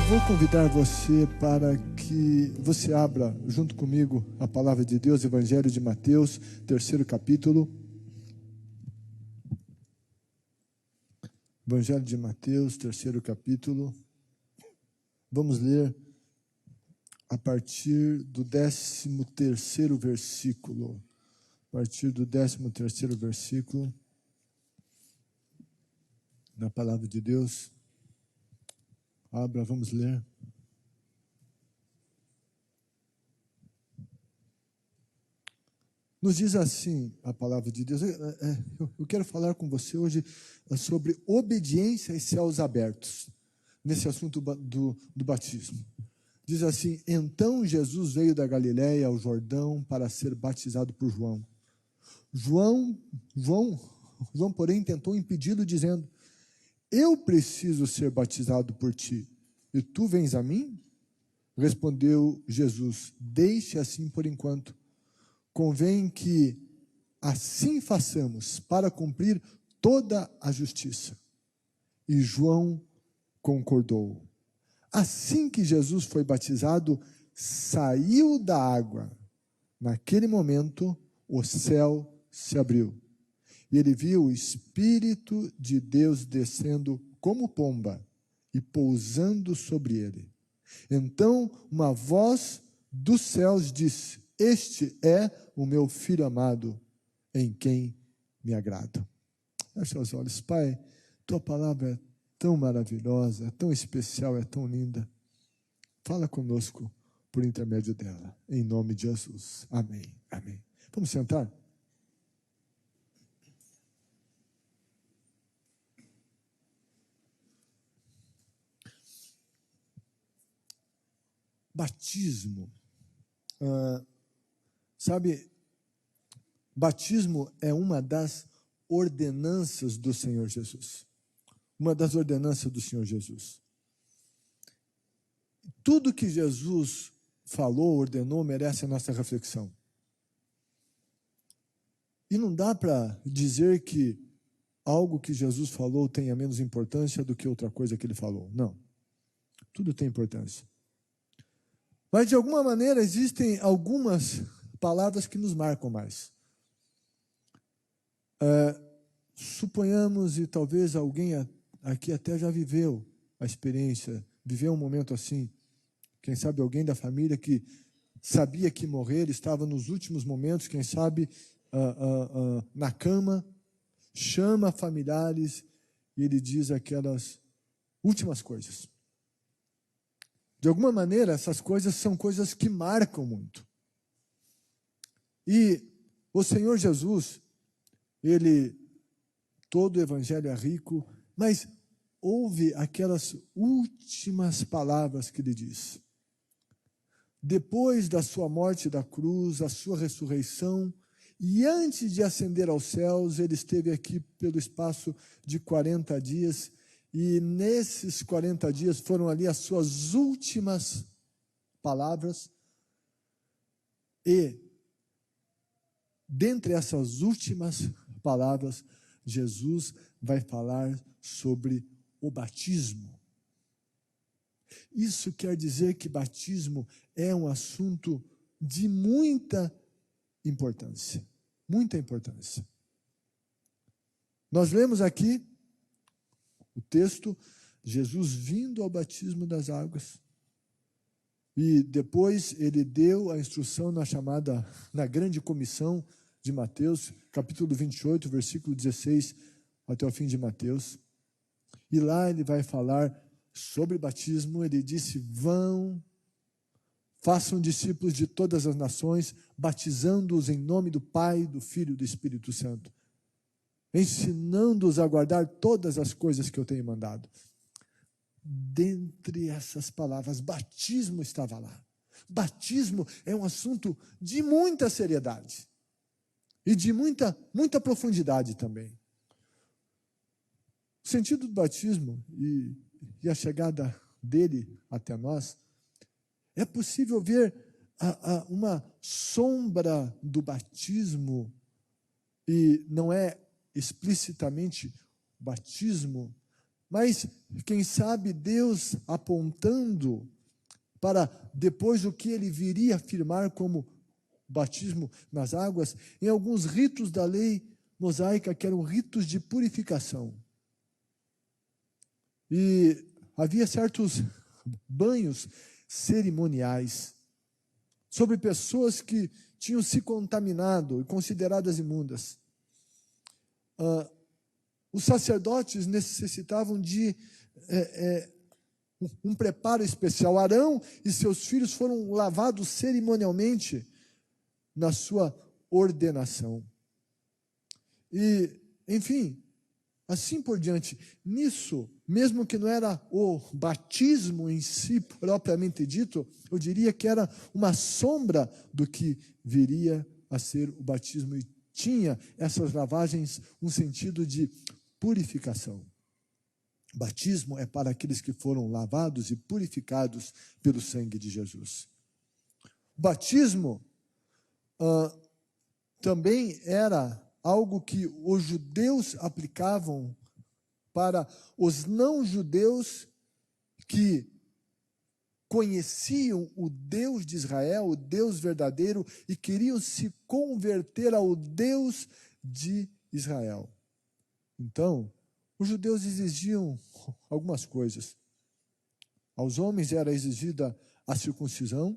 vou convidar você para que você abra junto comigo a palavra de Deus, Evangelho de Mateus, 3º capítulo. Evangelho de Mateus, 3º capítulo. Vamos ler a partir do 13º versículo. A partir do 13º versículo da palavra de Deus. Abra, vamos ler. Nos diz assim a palavra de Deus. Eu quero falar com você hoje sobre obediência e céus abertos, nesse assunto do batismo. Diz assim: então Jesus veio da Galiléia ao Jordão para ser batizado por João. João, porém, tentou impedi-lo, dizendo: eu preciso ser batizado por ti, e tu vens a mim? Respondeu Jesus: deixe assim por enquanto. Convém que assim façamos para cumprir toda a justiça. E João concordou. Assim que Jesus foi batizado, saiu da água. Naquele momento, o céu se abriu. E ele viu o Espírito de Deus descendo como pomba e pousando sobre ele. Então, uma voz dos céus disse: este é o meu Filho amado, em quem me agrado. Feche os olhos. Pai, tua palavra é tão maravilhosa, é tão especial, é tão linda. Fala conosco por intermédio dela, em nome de Jesus. Amém. Amém. Vamos sentar? Batismo. Sabe, batismo é uma das ordenanças do Senhor Jesus. Uma das ordenanças do Senhor Jesus. Tudo que Jesus falou, ordenou, merece a nossa reflexão. E não dá para dizer que algo que Jesus falou tenha menos importância do que outra coisa que ele falou. Não. Tudo tem importância. Mas, de alguma maneira, existem algumas palavras que nos marcam mais. Suponhamos, e talvez alguém aqui até já viveu a experiência, viveu um momento assim. Quem sabe alguém da família que sabia que morrer, estava nos últimos momentos, quem sabe na cama, chama familiares e ele diz aquelas últimas coisas. De alguma maneira, essas coisas são coisas que marcam muito. E o Senhor Jesus, todo o evangelho é rico, mas ouve aquelas últimas palavras que ele diz. Depois da sua morte da cruz, a sua ressurreição, e antes de ascender aos céus, ele esteve aqui pelo espaço de 40 dias, e nesses 40 dias foram ali as suas últimas palavras, e dentre essas últimas palavras, Jesus vai falar sobre o batismo. Isso quer dizer que batismo é um assunto de muita importância. Muita importância. Nós lemos aqui o texto, Jesus vindo ao batismo das águas. E depois ele deu a instrução na grande comissão de Mateus, capítulo 28, versículo 16, até o fim de Mateus. E lá ele vai falar sobre batismo. Ele disse: façam discípulos de todas as nações, batizando-os em nome do Pai, do Filho e do Espírito Santo, ensinando-os a guardar todas as coisas que eu tenho mandado. Dentre essas palavras, batismo estava lá. Batismo é um assunto de muita seriedade e de muita profundidade também. O sentido do batismo e a chegada dele até nós, é possível ver uma sombra do batismo, e não é explicitamente batismo Mas, quem sabe, Deus apontando para depois o que ele viria afirmar como batismo nas águas, em alguns ritos da lei mosaica, que eram ritos de purificação. E havia certos banhos cerimoniais sobre pessoas que tinham se contaminado e consideradas imundas. Os sacerdotes necessitavam de um preparo especial. Arão e seus filhos foram lavados cerimonialmente na sua ordenação. E, enfim, assim por diante. Nisso, mesmo que não era o batismo em si propriamente dito, eu diria que era uma sombra do que viria a ser o batismo, e tinha essas lavagens um sentido de purificação. Batismo é para aqueles que foram lavados e purificados pelo sangue de Jesus. O batismo também era algo que os judeus aplicavam para os não-judeus que conheciam o Deus de Israel, o Deus verdadeiro, e queriam se converter ao Deus de Israel. Então, os judeus exigiam algumas coisas. Aos homens era exigida a circuncisão,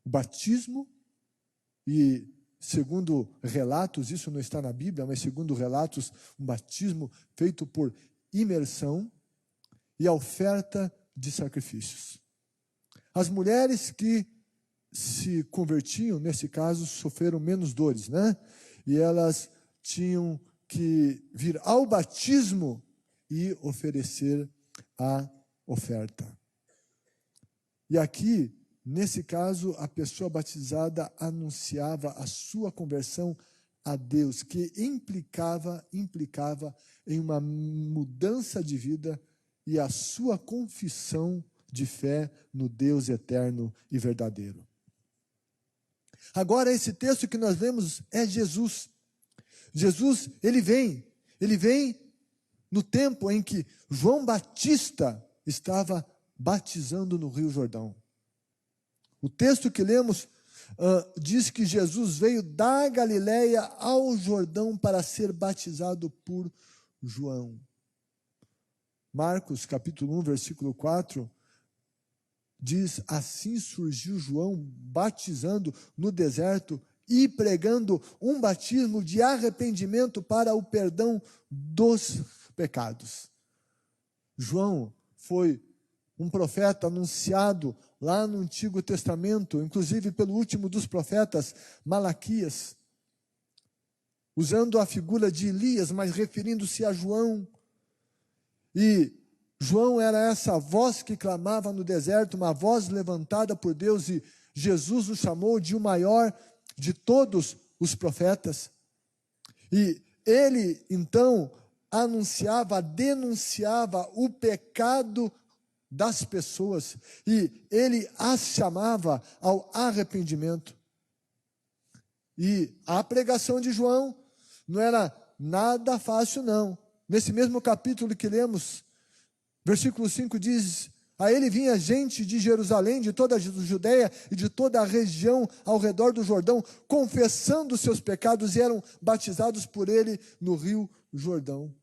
o batismo, e segundo relatos, isso não está na Bíblia, mas segundo relatos, um batismo feito por imersão e a oferta de sacrifícios. As mulheres que se convertiam, nesse caso, sofreram menos dores, né? E elas tinham que vir ao batismo e oferecer a oferta. E aqui, nesse caso, a pessoa batizada anunciava a sua conversão a Deus, que implicava em uma mudança de vida e a sua confissão de fé no Deus eterno e verdadeiro. Agora, esse texto que nós lemos é Jesus. Jesus, ele vem no tempo em que João Batista estava batizando no Rio Jordão. O texto que lemos diz que Jesus veio da Galileia ao Jordão para ser batizado por João. Marcos, capítulo 1, versículo 4, diz: assim surgiu João batizando no deserto e pregando um batismo de arrependimento para o perdão dos pecados. João foi um profeta anunciado lá no Antigo Testamento, inclusive pelo último dos profetas, Malaquias, usando a figura de Elias, mas referindo-se a João. E João era essa voz que clamava no deserto, uma voz levantada por Deus, e Jesus o chamou de o maior de todos os profetas. E ele, então, denunciava o pecado das pessoas, e ele as chamava ao arrependimento. E a pregação de João não era nada fácil, não. Nesse mesmo capítulo que lemos, versículo 5 diz: a ele vinha gente de Jerusalém, de toda a Judeia e de toda a região ao redor do Jordão, confessando seus pecados, e eram batizados por ele no Rio Jordão.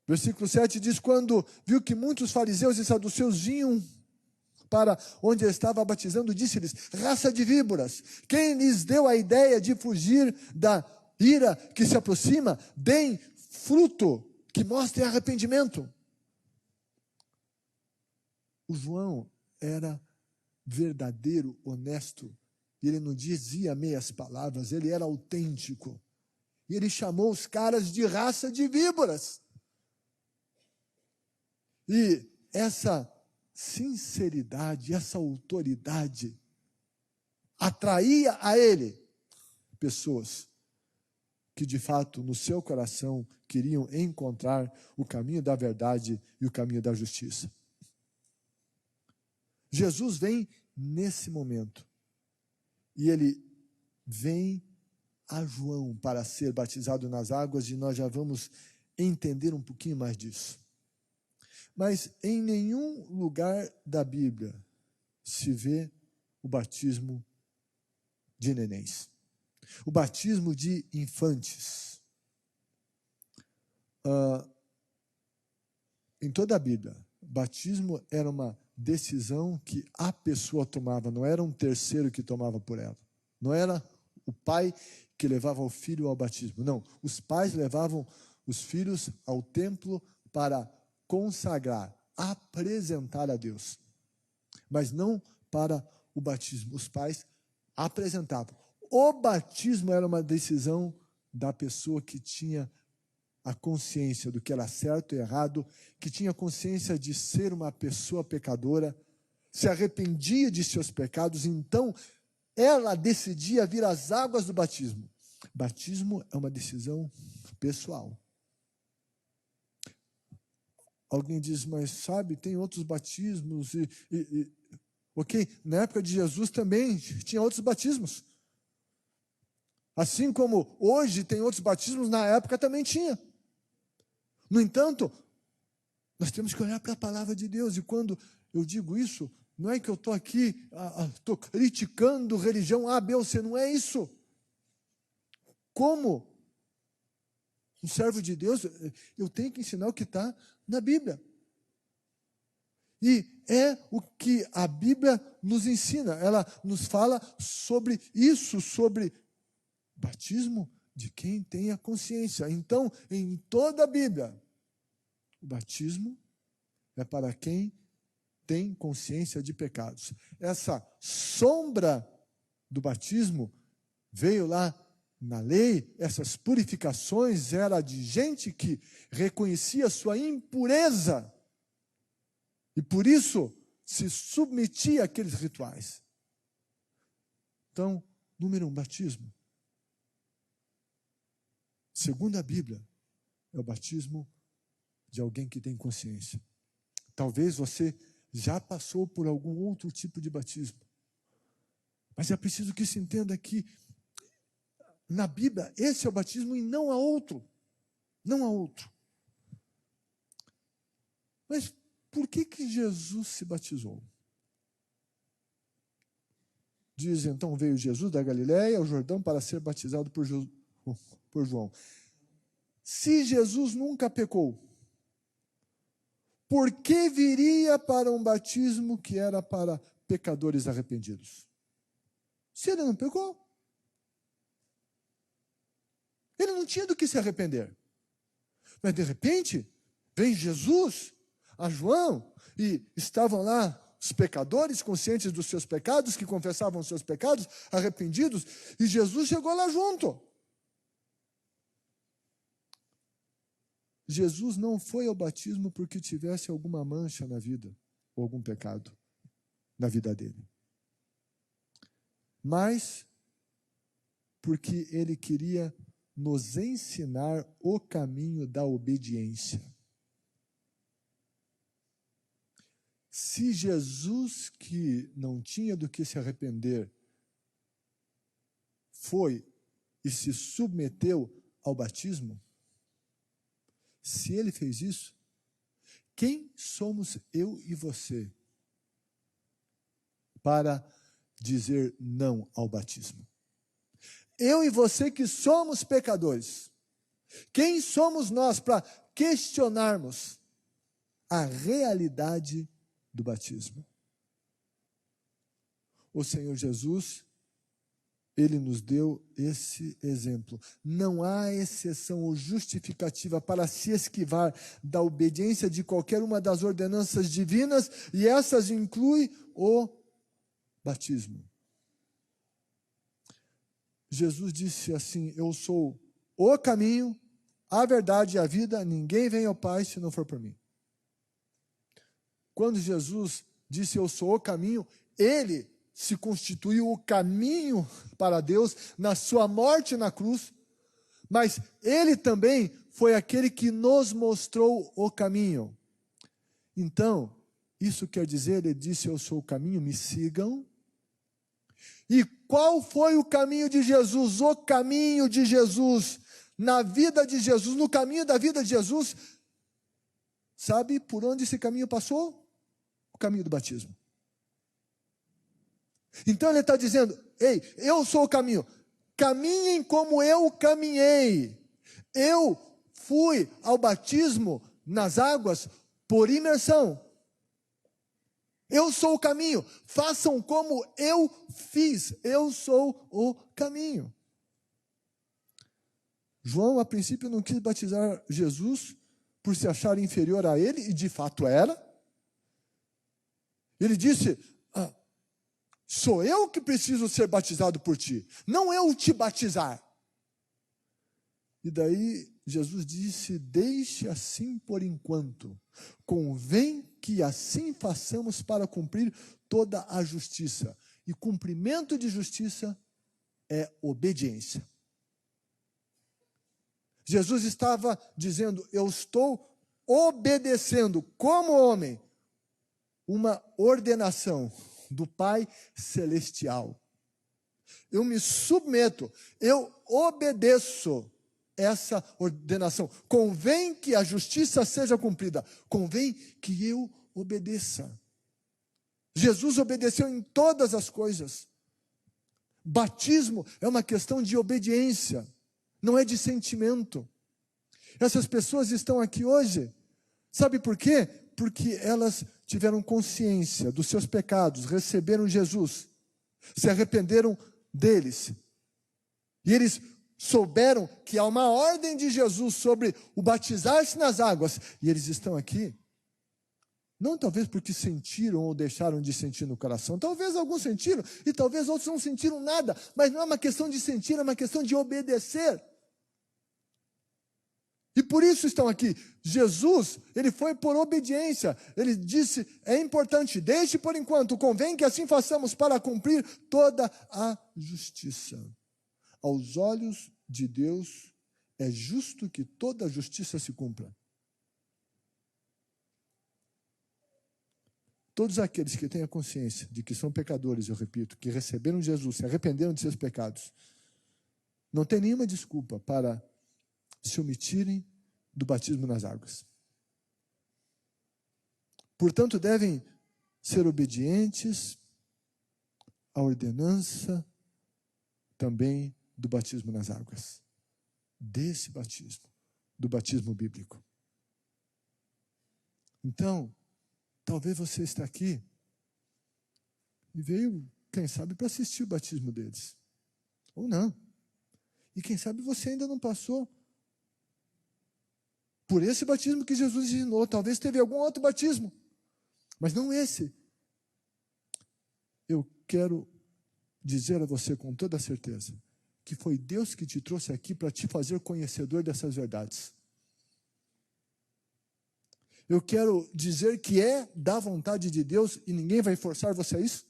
Versículo 7 diz: quando viu que muitos fariseus e saduceus vinham para onde ele estava batizando, disse-lhes: raça de víboras, quem lhes deu a ideia de fugir da ira que se aproxima? Deem fruto que mostre arrependimento. O João era verdadeiro, honesto. Ele não dizia meias palavras, ele era autêntico. E ele chamou os caras de raça de víboras. E essa sinceridade, essa autoridade atraía a ele pessoas que de fato no seu coração queriam encontrar o caminho da verdade e o caminho da justiça. Jesus vem nesse momento e ele vem a João para ser batizado nas águas, e nós já vamos entender um pouquinho mais disso. Mas em nenhum lugar da Bíblia se vê o batismo de nenéns, o batismo de infantes. Em toda a Bíblia, batismo era uma decisão que a pessoa tomava, não era um terceiro que tomava por ela. Não era o pai que levava o filho ao batismo. Não, os pais levavam os filhos ao templo para consagrar, apresentar a Deus. Mas não para o batismo. Os pais apresentavam. O batismo era uma decisão da pessoa que tinha a consciência do que era certo e errado, que tinha consciência de ser uma pessoa pecadora, se arrependia de seus pecados, então ela decidia vir às águas do batismo. Batismo é uma decisão pessoal. Alguém diz, mas sabe, tem outros batismos. Ok, na época de Jesus também tinha outros batismos. Assim como hoje tem outros batismos, na época também tinha. No entanto, nós temos que olhar para a palavra de Deus. E quando eu digo isso, não é que eu estou aqui, estou criticando religião A, B ou C, não é isso. Como um servo de Deus, eu tenho que ensinar o que está na Bíblia. E é o que a Bíblia nos ensina. Ela nos fala sobre isso, sobre batismo de quem tem a consciência. Então, em toda a Bíblia, o batismo é para quem tem consciência de pecados. Essa sombra do batismo veio lá na lei, essas purificações era de gente que reconhecia sua impureza e por isso se submetia àqueles rituais. Então, número 1, batismo. Segundo a Bíblia, é o batismo de alguém que tem consciência. Talvez você já passou por algum outro tipo de batismo. Mas é preciso que se entenda que na Bíblia esse é o batismo e não há outro. Não há outro. Mas por que Jesus se batizou? Diz, então, veio Jesus da Galiléia ao Jordão para ser batizado por João. Se Jesus nunca pecou, por que viria para um batismo que era para pecadores arrependidos? Se ele não pecou, ele não tinha do que se arrepender. Mas, de repente, vem Jesus a João e estavam lá os pecadores conscientes dos seus pecados, que confessavam os seus pecados, arrependidos, e Jesus chegou lá junto. Jesus não foi ao batismo porque tivesse alguma mancha na vida, ou algum pecado na vida dele. Mas porque ele queria nos ensinar o caminho da obediência. Se Jesus, que não tinha do que se arrepender, foi e se submeteu ao batismo, se ele fez isso, quem somos eu e você para dizer não ao batismo? Eu e você que somos pecadores, quem somos nós para questionarmos a realidade do batismo? O Senhor Jesus, ele nos deu esse exemplo. Não há exceção ou justificativa para se esquivar da obediência de qualquer uma das ordenanças divinas, e essas incluem o batismo. Jesus disse assim, eu sou o caminho, a verdade e a vida, ninguém vem ao Pai se não for por mim. Quando Jesus disse eu sou o caminho, ele se constituiu o caminho para Deus na sua morte na cruz, mas ele também foi aquele que nos mostrou o caminho. Então, isso quer dizer, ele disse eu sou o caminho, me sigam. E qual foi o caminho de Jesus? O caminho de Jesus na vida de Jesus, no caminho da vida de Jesus, sabe por onde esse caminho passou? O caminho do batismo. Então ele está dizendo, ei, eu sou o caminho, caminhem como eu caminhei. Eu fui ao batismo nas águas por imersão. Eu sou o caminho, façam como eu fiz, eu sou o caminho. João, a princípio, não quis batizar Jesus por se achar inferior a ele, e de fato era. Ele disse, sou eu que preciso ser batizado por ti, não eu te batizar. E daí Jesus disse, deixe assim por enquanto, convém que assim façamos para cumprir toda a justiça. E cumprimento de justiça é obediência. Jesus estava dizendo, eu estou obedecendo como homem uma ordenação do Pai Celestial. Eu me submeto, eu obedeço essa ordenação. Convém que a justiça seja cumprida, convém que eu obedeça. Jesus obedeceu em todas as coisas. Batismo é uma questão de obediência, não é de sentimento. Essas pessoas estão aqui hoje, sabe por quê? Porque elas tiveram consciência dos seus pecados, receberam Jesus, se arrependeram deles, e eles souberam que há uma ordem de Jesus sobre o batizar-se nas águas, e eles estão aqui, não talvez porque sentiram ou deixaram de sentir no coração, talvez alguns sentiram, e talvez outros não sentiram nada, mas não é uma questão de sentir, é uma questão de obedecer. E por isso estão aqui. Jesus, ele foi por obediência. Ele disse, é importante, deixe por enquanto, convém que assim façamos para cumprir toda a justiça. Aos olhos de Deus, é justo que toda a justiça se cumpra. Todos aqueles que têm a consciência de que são pecadores, eu repito, que receberam Jesus, se arrependeram de seus pecados, não tem nenhuma desculpa para se omitirem do batismo nas águas. Portanto, devem ser obedientes à ordenança também do batismo nas águas. Desse batismo, do batismo bíblico. Então, talvez você está aqui e veio, quem sabe, para assistir o batismo deles. Ou não. E quem sabe você ainda não passou por esse batismo que Jesus ensinou. Talvez teve algum outro batismo, mas não esse. Eu quero dizer a você com toda certeza que foi Deus que te trouxe aqui para te fazer conhecedor dessas verdades. Eu quero dizer que é da vontade de Deus e ninguém vai forçar você a isso.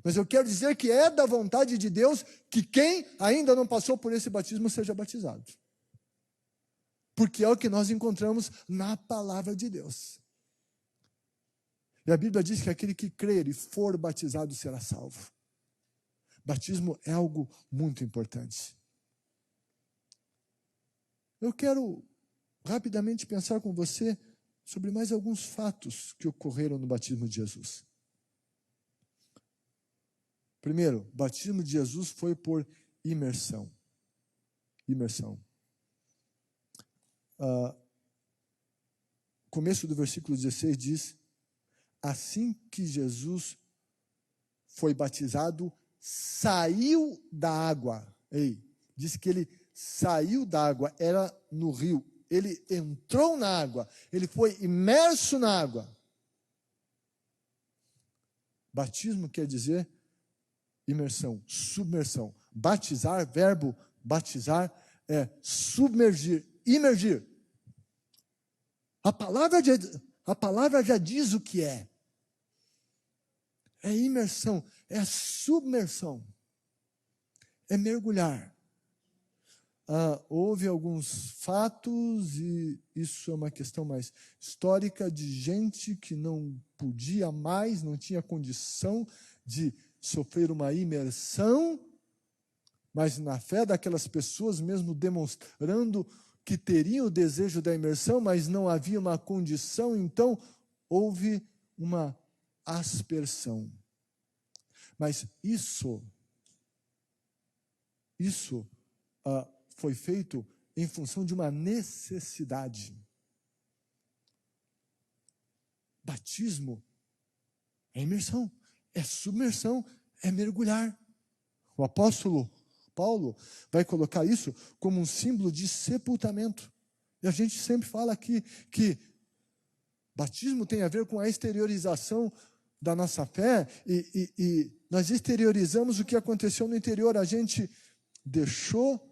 Mas eu quero dizer que é da vontade de Deus que quem ainda não passou por esse batismo seja batizado. Porque é o que nós encontramos na palavra de Deus. E a Bíblia diz que aquele que crer e for batizado será salvo. Batismo é algo muito importante. Eu quero rapidamente pensar com você sobre mais alguns fatos que ocorreram no batismo de Jesus. Primeiro, o batismo de Jesus foi por imersão. Imersão. Começo do versículo 16 diz, assim que Jesus foi batizado, saiu da água. Diz que ele saiu da água, era no rio. Ele entrou na água, ele foi imerso na água. Batismo quer dizer imersão, submersão. Batizar, verbo batizar, é submergir, imergir. A palavra já diz o que é. É imersão, é submersão, é mergulhar. Houve alguns fatos, e isso é uma questão mais histórica, de gente que não podia mais, não tinha condição de sofrer uma imersão, mas na fé daquelas pessoas, mesmo demonstrando que teriam o desejo da imersão, mas não havia uma condição, então houve uma aspersão. Mas isso foi feito em função de uma necessidade. Batismo é imersão, é submersão, é mergulhar. O apóstolo Paulo vai colocar isso como um símbolo de sepultamento. E a gente sempre fala aqui que batismo tem a ver com a exteriorização da nossa fé, e nós exteriorizamos o que aconteceu no interior. A gente deixou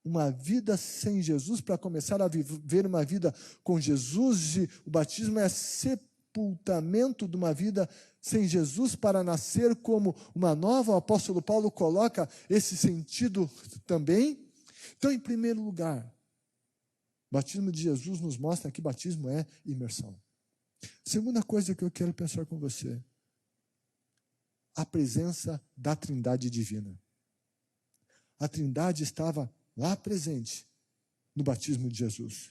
uma vida sem Jesus para começar a viver uma vida com Jesus. O batismo é sepultamento de uma vida sem Jesus para nascer como uma nova. O apóstolo Paulo coloca esse sentido também. Então, em primeiro lugar, o batismo de Jesus nos mostra que batismo é imersão. Segunda coisa que eu quero pensar com você: a presença da Trindade divina. A Trindade estava lá presente no batismo de Jesus.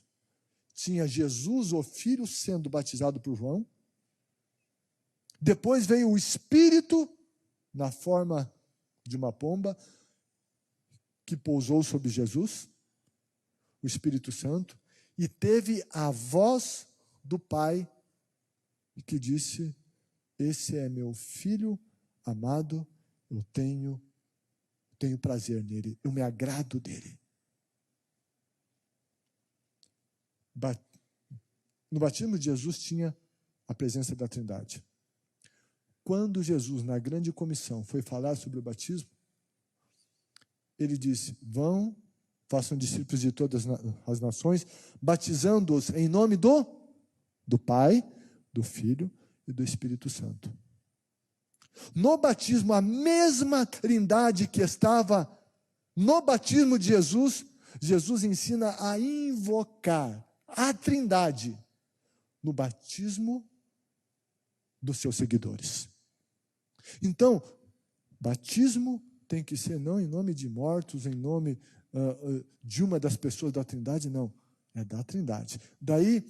Tinha Jesus, o Filho, sendo batizado por João. Depois veio o Espírito, na forma de uma pomba, que pousou sobre Jesus, o Espírito Santo, e teve a voz do Pai, que disse: esse é meu Filho amado, eu tenho prazer nele, eu me agrado dele. No batismo de Jesus tinha a presença da Trindade. Quando Jesus, na grande comissão, foi falar sobre o batismo, ele disse: vão, façam discípulos de todas as nações, batizando-os em nome do Pai, do Filho e do Espírito Santo. No batismo, a mesma Trindade que estava no batismo de Jesus, Jesus ensina a invocar a Trindade no batismo dos seus seguidores. Então, batismo tem que ser não em nome de mortos, em nome de uma das pessoas da Trindade, não, é da Trindade. Daí,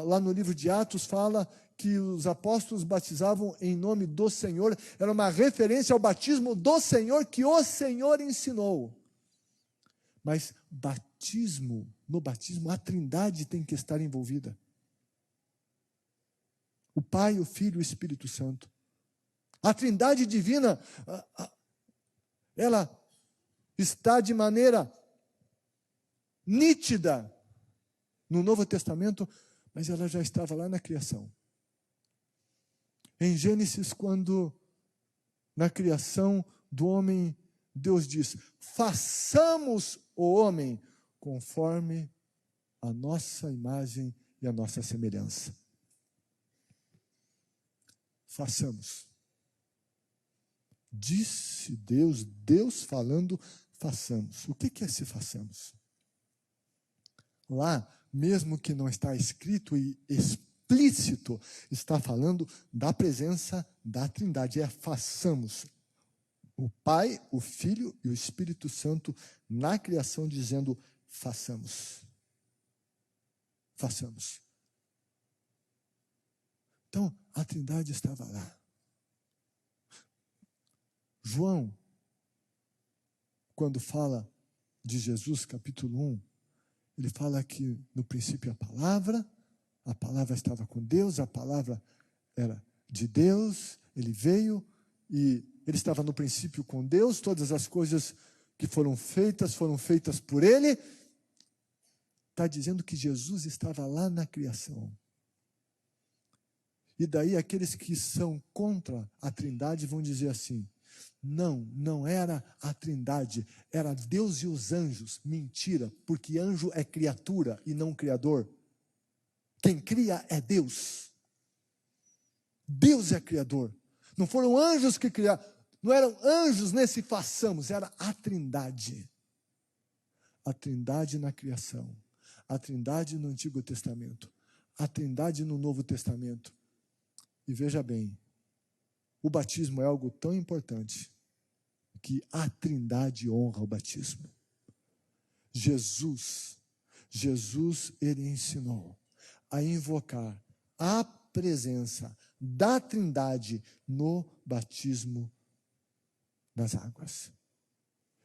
lá no livro de Atos, fala que os apóstolos batizavam em nome do Senhor, era uma referência ao batismo do Senhor que o Senhor ensinou. Mas no batismo, a Trindade tem que estar envolvida. O Pai, o Filho e o Espírito Santo. A Trindade divina, ela está de maneira nítida no Novo Testamento, mas ela já estava lá na criação. Em Gênesis, quando na criação do homem, Deus diz: façamos o homem conforme a nossa imagem e a nossa semelhança. Façamos. Disse Deus falando, façamos. O que é se façamos? Lá, mesmo que não está escrito e explícito, está falando da presença da Trindade. É façamos. O Pai, o Filho e o Espírito Santo na criação, dizendo: façamos. Façamos. Então, a Trindade estava lá. João, quando fala de Jesus, capítulo 1, ele fala que no princípio a palavra estava com Deus, a palavra era de Deus, ele veio e ele estava no princípio com Deus, todas as coisas que foram feitas por ele. Está dizendo que Jesus estava lá na criação. E daí aqueles que são contra a Trindade vão dizer assim: não era a Trindade, era Deus e os anjos. Mentira, porque anjo é criatura e não criador. Quem cria é Deus. Deus é criador. Não foram anjos que criaram, não eram anjos nesse façamos, era a Trindade. A Trindade na criação, a Trindade no Antigo Testamento, a Trindade no Novo Testamento. E veja bem, o batismo é algo tão importante que a Trindade honra o batismo. Jesus, ele ensinou a invocar a presença da Trindade no batismo nas águas.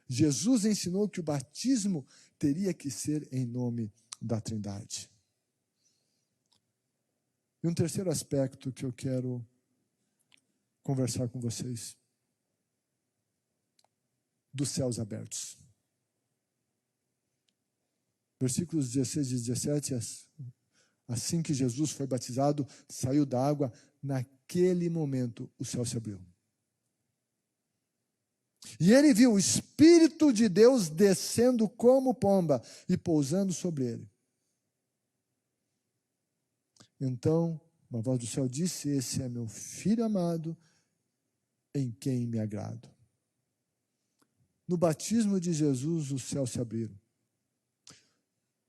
Jesus ensinou que o batismo teria que ser em nome da Trindade. E um terceiro aspecto que eu quero conversar com vocês, dos céus abertos. Versículos 16 e 17, assim que Jesus foi batizado, saiu da água, naquele momento o céu se abriu. E ele viu o Espírito de Deus descendo como pomba e pousando sobre ele. Então, uma voz do céu disse: esse é meu filho amado, em quem me agrado. No batismo de Jesus, os céus se abriram.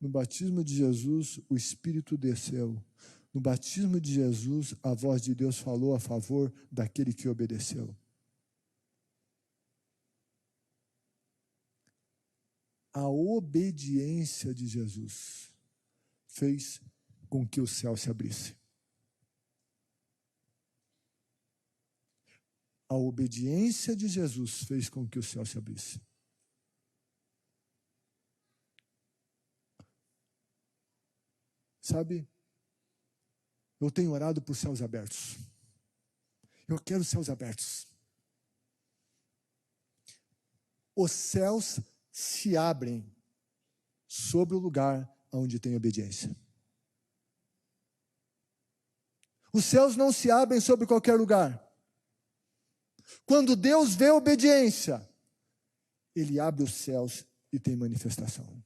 No batismo de Jesus, o Espírito desceu. No batismo de Jesus, a voz de Deus falou a favor daquele que obedeceu. A obediência de Jesus fez com que o céu se abrisse. A obediência de Jesus fez com que o céu se abrisse. Sabe, eu tenho orado por céus abertos. Eu quero céus abertos. Os céus se abrem sobre o lugar onde tem obediência. Os céus não se abrem sobre qualquer lugar. Quando Deus vê obediência, Ele abre os céus e tem manifestação.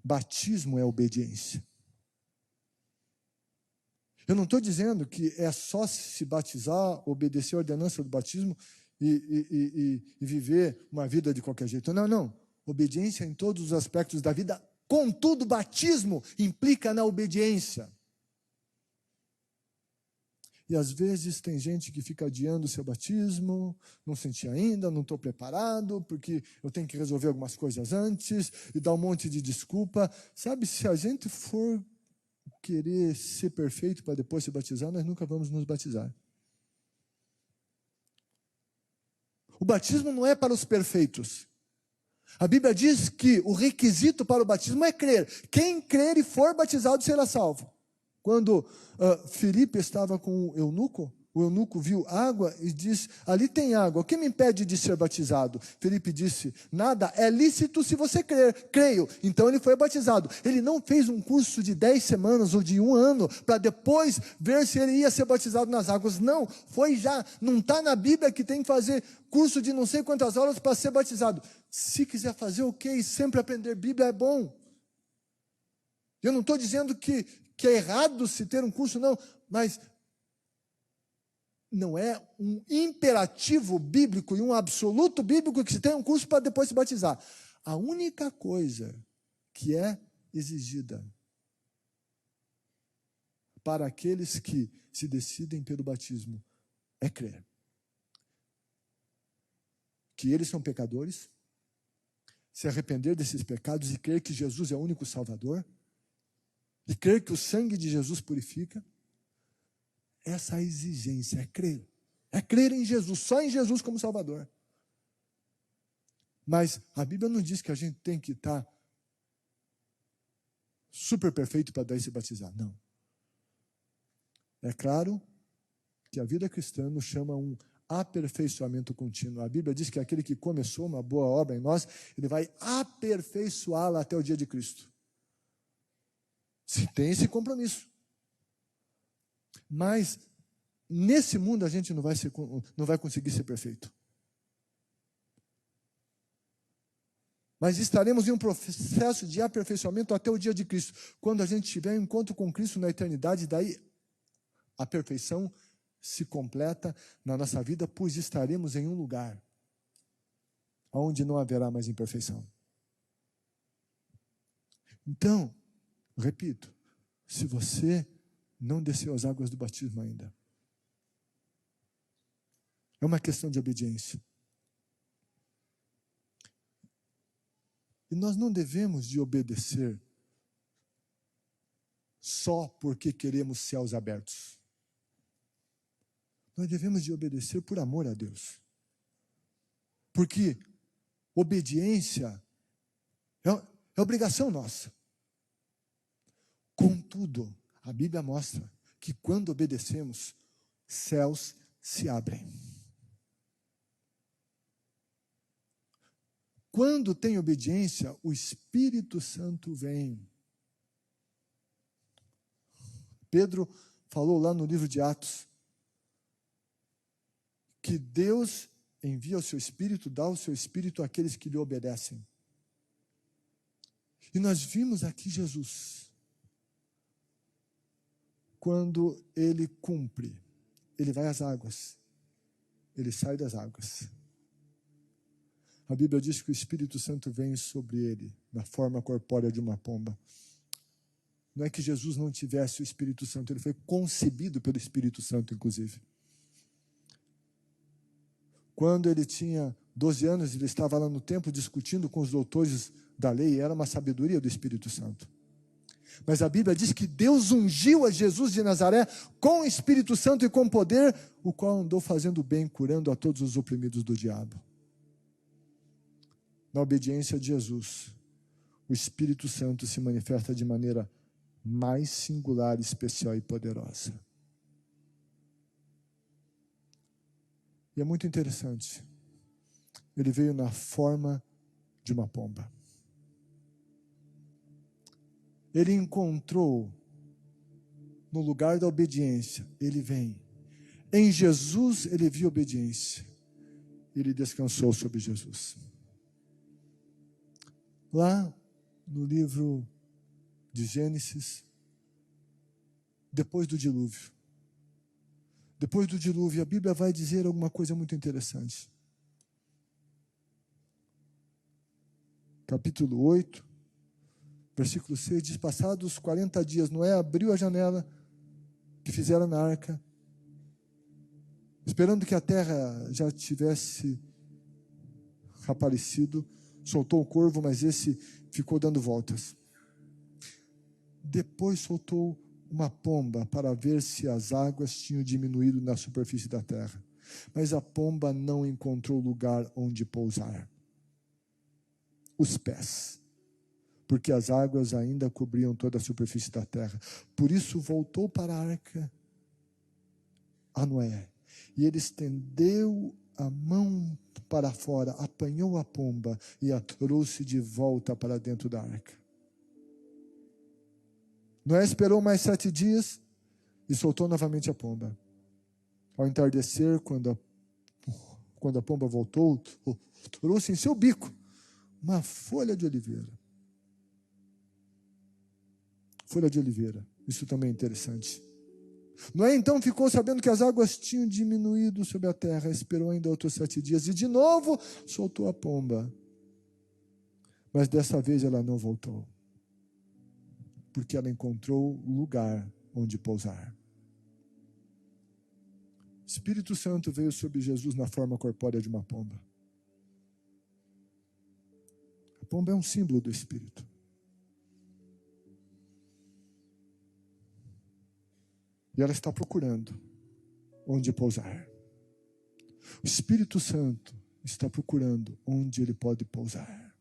Batismo é obediência. Eu não estou dizendo que é só se batizar, obedecer a ordenança do batismo e viver uma vida de qualquer jeito. Não, não. Obediência em todos os aspectos da vida. Contudo, batismo implica na obediência. E às vezes tem gente que fica adiando o seu batismo, não senti ainda, não estou preparado, porque eu tenho que resolver algumas coisas antes, e dá um monte de desculpa. Sabe, se a gente for querer ser perfeito para depois se batizar, nós nunca vamos nos batizar. O batismo não é para os perfeitos. A Bíblia diz que o requisito para o batismo é crer. Quem crer e for batizado será salvo. Quando Filipe estava com o eunuco viu água e disse: ali tem água, o que me impede de ser batizado? Filipe disse: nada, é lícito se você crer. Creio. Então ele foi batizado. Ele não fez um curso de 10 semanas ou de 1 ano para depois ver se ele ia ser batizado nas águas. Não, foi já. Não está na Bíblia que tem que fazer curso de não sei quantas horas para ser batizado. Se quiser fazer, ok, sempre aprender Bíblia é bom. Eu não estou dizendo que é errado se ter um curso, não, mas não é um imperativo bíblico e um absoluto bíblico que se tenha um curso para depois se batizar. A única coisa que é exigida para aqueles que se decidem pelo batismo é crer que eles são pecadores, se arrepender desses pecados e crer que Jesus é o único Salvador, e crer que o sangue de Jesus purifica. Essa exigência é crer. É crer em Jesus, só em Jesus como Salvador. Mas a Bíblia não diz que a gente tem que estar super perfeito para daí se batizar. Não. É claro que a vida cristã nos chama a um aperfeiçoamento contínuo. A Bíblia diz que aquele que começou uma boa obra em nós, ele vai aperfeiçoá-la até o dia de Cristo. Se tem esse compromisso. Mas nesse mundo a gente não vai conseguir ser perfeito. Mas estaremos em um processo de aperfeiçoamento até o dia de Cristo. Quando a gente tiver um encontro com Cristo na eternidade, daí a perfeição se completa na nossa vida, pois estaremos em um lugar onde não haverá mais imperfeição. Então, repito, se você não desceu as águas do batismo ainda, É uma questão de obediência. E nós não devemos de obedecer só porque queremos céus abertos. Nós devemos de obedecer por amor a Deus. Porque obediência é obrigação nossa. Contudo, a Bíblia mostra que quando obedecemos, céus se abrem. Quando tem obediência, o Espírito Santo vem. Pedro falou lá no livro de Atos que Deus envia o seu Espírito, dá o seu Espírito àqueles que lhe obedecem. E nós vimos aqui Jesus, quando ele cumpre, ele vai às águas, ele sai das águas. A Bíblia diz que o Espírito Santo vem sobre ele, na forma corpórea de uma pomba. Não é que Jesus não tivesse o Espírito Santo, ele foi concebido pelo Espírito Santo, inclusive. Quando ele tinha 12 anos, ele estava lá no templo discutindo com os doutores da lei, era uma sabedoria do Espírito Santo. Mas a Bíblia diz que Deus ungiu a Jesus de Nazaré com o Espírito Santo e com poder, o qual andou fazendo bem, curando a todos os oprimidos do diabo. Na obediência de Jesus, o Espírito Santo se manifesta de maneira mais singular, especial e poderosa. E é muito interessante. Ele veio na forma de uma pomba. Ele encontrou no lugar da obediência, ele vem. Em Jesus ele viu obediência. Ele descansou sobre Jesus. Lá no livro de Gênesis, depois do dilúvio, a Bíblia vai dizer alguma coisa muito interessante. Capítulo 8, versículo 6, diz: passados 40 dias, Noé abriu a janela que fizeram na arca, esperando que a terra já tivesse aparecido, soltou o corvo, mas esse ficou dando voltas. Depois soltou uma pomba para ver se as águas tinham diminuído na superfície da terra. Mas a pomba não encontrou lugar onde pousar. Os pés, porque as águas ainda cobriam toda a superfície da terra. Por isso voltou para a arca a Noé. E ele estendeu a mão para fora, apanhou a pomba e a trouxe de volta para dentro da arca. Noé esperou mais 7 dias e soltou novamente a pomba. Ao entardecer, quando a pomba voltou, trouxe em seu bico uma folha de oliveira. Folha de oliveira, isso também é interessante. Noé então ficou sabendo que as águas tinham diminuído sobre a terra, esperou ainda outros 7 dias e de novo soltou a pomba. Mas dessa vez ela não voltou, porque ela encontrou lugar onde pousar. O Espírito Santo veio sobre Jesus na forma corpórea de uma pomba. A pomba é um símbolo do Espírito. E ela está procurando onde pousar. O Espírito Santo está procurando onde ele pode pousar.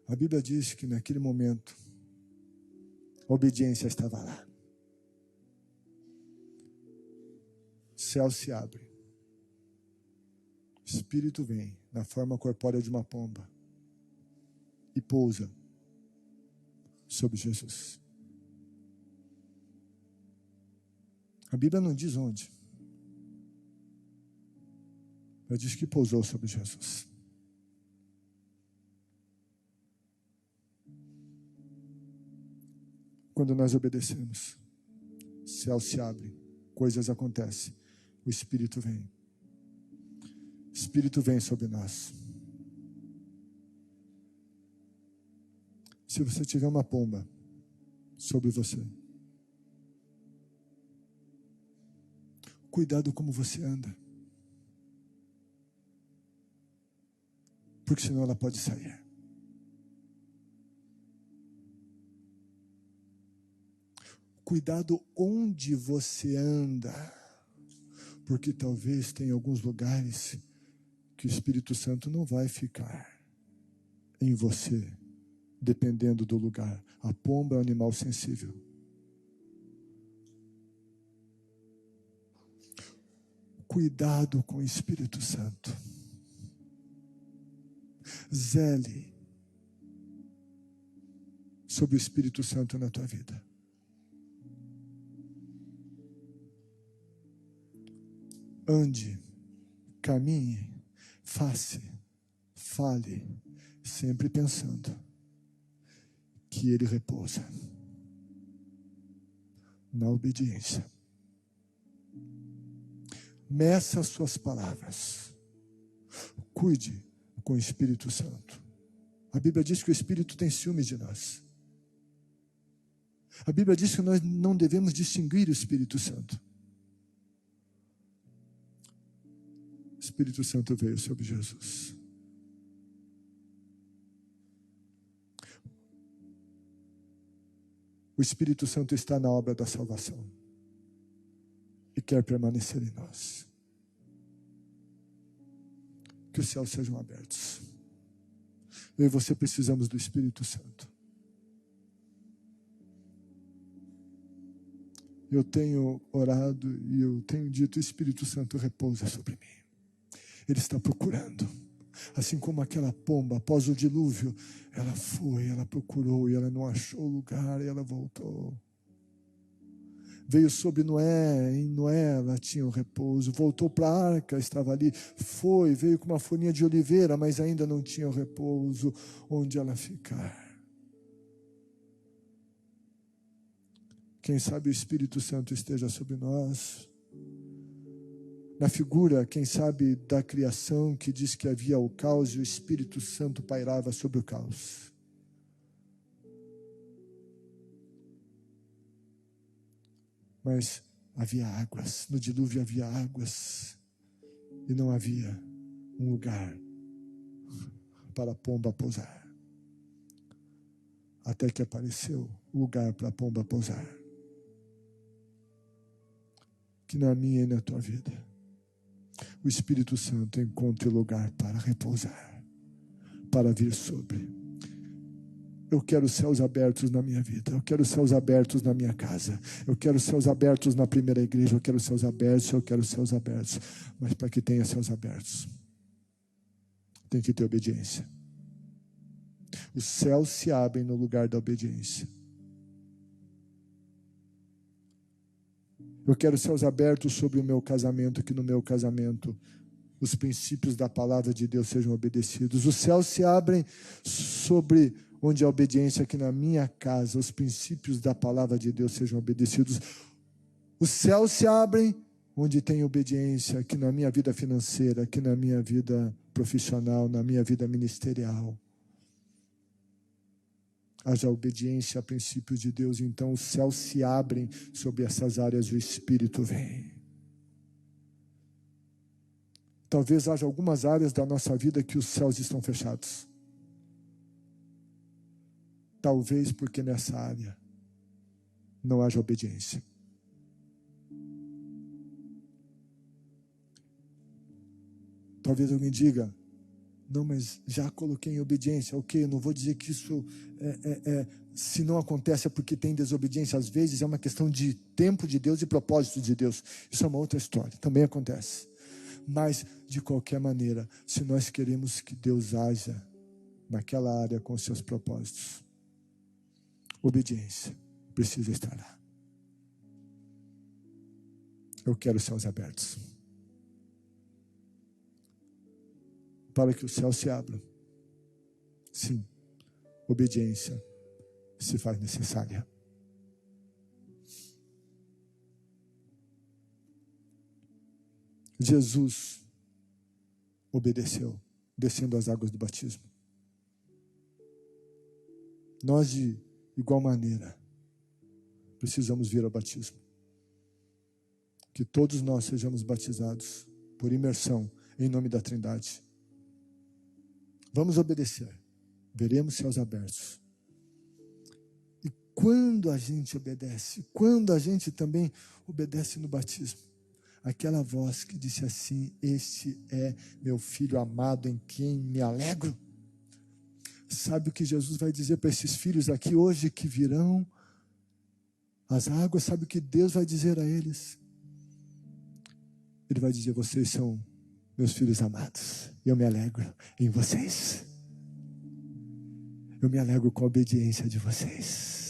A Bíblia diz que naquele momento a obediência estava lá. O céu se abre. O Espírito vem na forma corpórea de uma pomba e pousa sobre Jesus. A Bíblia não diz onde. Ela diz que pousou sobre Jesus. Quando nós obedecemos, o céu se abre, coisas acontecem, o Espírito vem. O Espírito vem sobre nós. Se você tiver uma pomba sobre você, Cuidado como você anda. Porque senão ela pode sair. Cuidado onde você anda. Porque talvez tenha alguns lugares que o Espírito Santo não vai ficar em você, dependendo do lugar. A pomba é um animal sensível. Cuidado com o Espírito Santo. Zele sobre o Espírito Santo na tua vida. Ande, caminhe, fale, sempre pensando que Ele repousa na obediência. Meça as suas palavras. Cuide com o Espírito Santo. A Bíblia diz que o Espírito tem ciúmes de nós. A Bíblia diz que nós não devemos distinguir o Espírito Santo. O Espírito Santo veio sobre Jesus. O Espírito Santo está na obra da salvação e quer permanecer em nós. Que os céus sejam abertos. Eu e você precisamos do Espírito Santo. Eu tenho orado e eu tenho dito: o Espírito Santo repousa sobre mim. Ele está procurando. Assim como aquela pomba, após o dilúvio, ela foi, ela procurou e ela não achou lugar e ela voltou. Veio sobre Noé, em Noé ela tinha um repouso. Voltou para a arca, estava ali. Foi, veio com uma folhinha de oliveira, mas ainda não tinha o repouso onde ela ficar. Quem sabe o Espírito Santo esteja sobre nós. Na figura, quem sabe, da criação que diz que havia o caos e o Espírito Santo pairava sobre o caos. Mas havia águas, no dilúvio havia águas e não havia um lugar para a pomba pousar. Até que apareceu o lugar para a pomba pousar. Que na minha e na tua vida o Espírito Santo encontre lugar para repousar, para vir sobre. Eu quero céus abertos na minha vida, eu quero céus abertos na minha casa, eu quero céus abertos na primeira igreja, eu quero céus abertos, mas para que tenha céus abertos, tem que ter obediência. Os céus se abrem no lugar da obediência. Eu quero céus abertos sobre o meu casamento, que no meu casamento os princípios da palavra de Deus sejam obedecidos. Os céus se abrem sobre onde a obediência, que na minha casa os princípios da palavra de Deus sejam obedecidos. Os céus se abrem onde tem obediência, que na minha vida financeira, que na minha vida profissional, na minha vida ministerial haja obediência a princípios de Deus. Então os céus se abrem sobre essas áreas e o Espírito vem. Talvez haja algumas áreas da nossa vida que os céus estão fechados. Talvez porque nessa área não haja obediência. Talvez alguém diga: não, mas já coloquei em obediência. Ok, eu não vou dizer que isso se não acontece é porque tem desobediência. Às vezes é uma questão de tempo de Deus e propósito de Deus. Isso é uma outra história, também acontece. Mas, de qualquer maneira, se nós queremos que Deus haja naquela área com os seus propósitos, obediência precisa estar lá. Eu quero céus abertos. Para que o céu se abra. Sim, obediência se faz necessária. Jesus obedeceu, descendo as águas do batismo. Nós, de igual maneira, precisamos vir ao batismo. que todos nós sejamos batizados por imersão em nome da Trindade. Vamos obedecer. Veremos céus abertos. E quando a gente obedece, quando a gente também obedece no batismo, aquela voz que disse assim: este é meu filho amado em quem me alegro. Sabe o que Jesus vai dizer para esses filhos aqui hoje que virão as águas? Sabe o que Deus vai dizer a eles? Ele vai dizer: vocês são meus filhos amados, e eu me alegro em vocês. Eu me alegro com a obediência de vocês.